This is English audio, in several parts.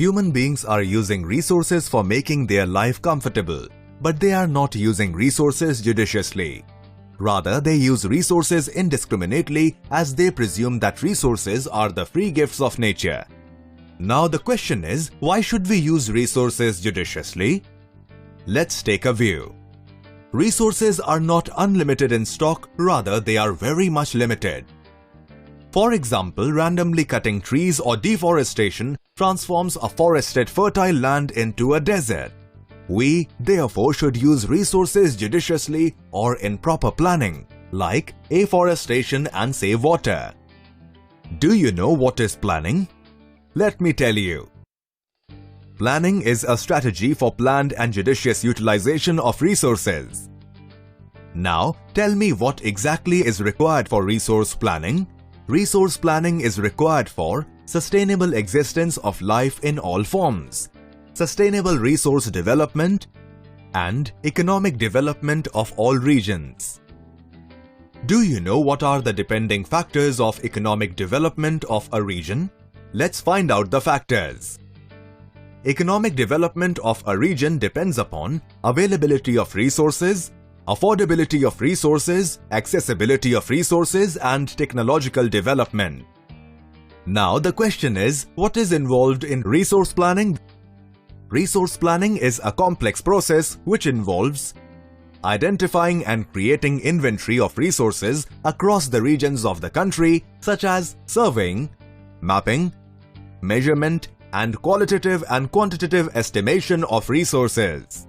Human beings are using resources for making their life comfortable, but they are not using resources judiciously. Rather, they use resources indiscriminately as they presume that resources are the free gifts of nature. Now the question is, why should we use resources judiciously? Let's take a view. Resources are not unlimited in stock, rather they are very much limited. For example, randomly cutting trees or deforestation transforms a forested fertile land into a desert. We, therefore, should use resources judiciously or in proper planning, like afforestation and save water. Do you know what is planning? Let me tell you. Planning is a strategy for planned and judicious utilization of resources. Now, tell me what exactly is required for resource planning. Resource planning is required for sustainable existence of life in all forms, sustainable resource development, and economic development of all regions. Do you know what are the depending factors of economic development of a region? Let's find out the factors. Economic development of a region depends upon availability of resources, affordability of resources, accessibility of resources, and technological development. Now the question is, what is involved in resource planning? Resource planning is a complex process which involves identifying and creating inventory of resources across the regions of the country, such as surveying, mapping, measurement, and qualitative and quantitative estimation of resources.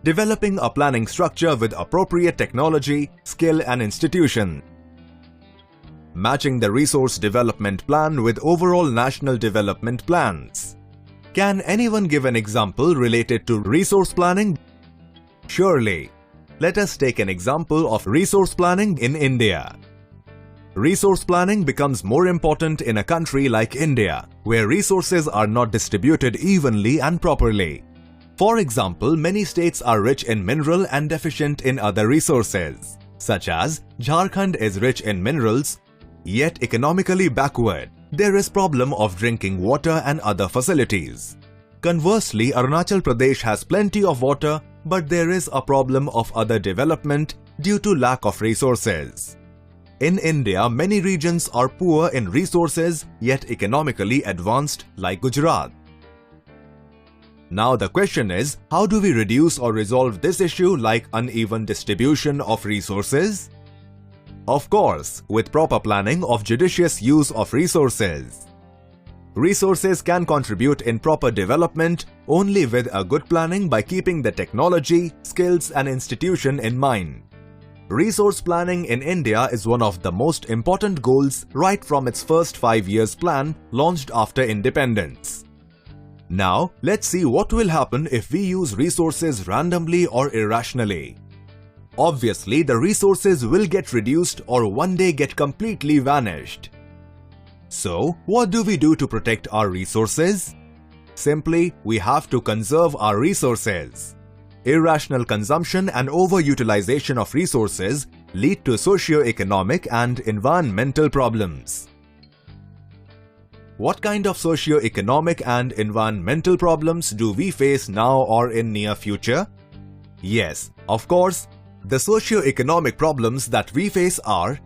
Developing a planning structure with appropriate technology, skill, and institution. Matching the resource development plan with overall national development plans. Can anyone give an example related to resource planning? Surely. Let us take an example of resource planning in India. Resource planning becomes more important in a country like India, where resources are not distributed evenly and properly. For example, many states are rich in mineral and deficient in other resources, such as Jharkhand is rich in minerals, yet economically backward. There is problem of drinking water and other facilities. Conversely, Arunachal Pradesh has plenty of water, but there is a problem of other development due to lack of resources. In India, many regions are poor in resources yet economically advanced like Gujarat. Now the question is, how do we reduce or resolve this issue like uneven distribution of resources? Of course, with proper planning of judicious use of resources. Resources can contribute in proper development only with a good planning by keeping the technology, skills, and institution in mind. Resource planning in India is one of the most important goals right from its first 5 years plan launched after independence. Now, let's see what will happen if we use resources randomly or irrationally. Obviously, the resources will get reduced or one day get completely vanished. So, what do we do to protect our resources? Simply, we have to conserve our resources. Irrational consumption and overutilization of resources lead to socio-economic and environmental problems. What kind of socio-economic and environmental problems do we face now or in near future? Yes, of course, the socio-economic problems that we face are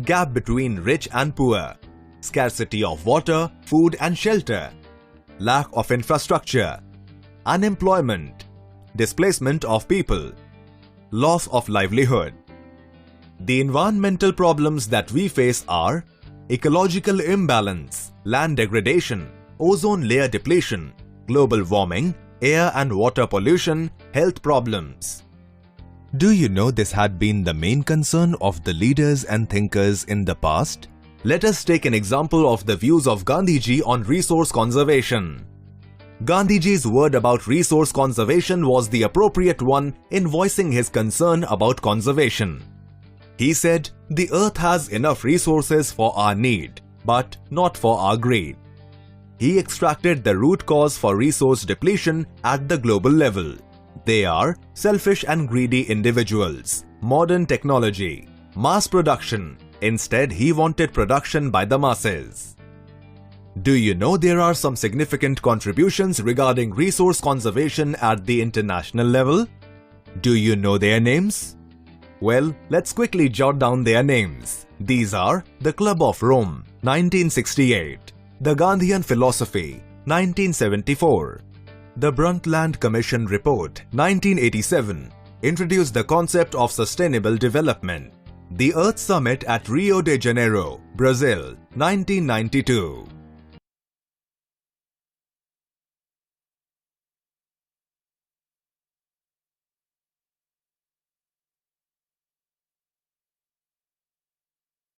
gap between rich and poor, scarcity of water, food and shelter, lack of infrastructure, unemployment, displacement of people, loss of livelihood. The environmental problems that we face are ecological imbalance, land degradation, ozone layer depletion, global warming, air and water pollution, health problems. Do you know this had been the main concern of the leaders and thinkers in the past? Let us take an example of the views of Gandhiji on resource conservation. Gandhiji's word about resource conservation was the appropriate one in voicing his concern about conservation. He said, "The earth has enough resources for our need, but not for our greed." He extracted the root cause for resource depletion at the global level. They are selfish and greedy individuals, modern technology, mass production. Instead, he wanted production by the masses. Do you know there are some significant contributions regarding resource conservation at the international level? Do you know their names? Well, let's quickly jot down their names. These are the Club of Rome, 1968, the Gandhian Philosophy, 1974. The Brundtland Commission Report, 1987, introduced the concept of sustainable development. The Earth Summit at Rio de Janeiro, Brazil, 1992.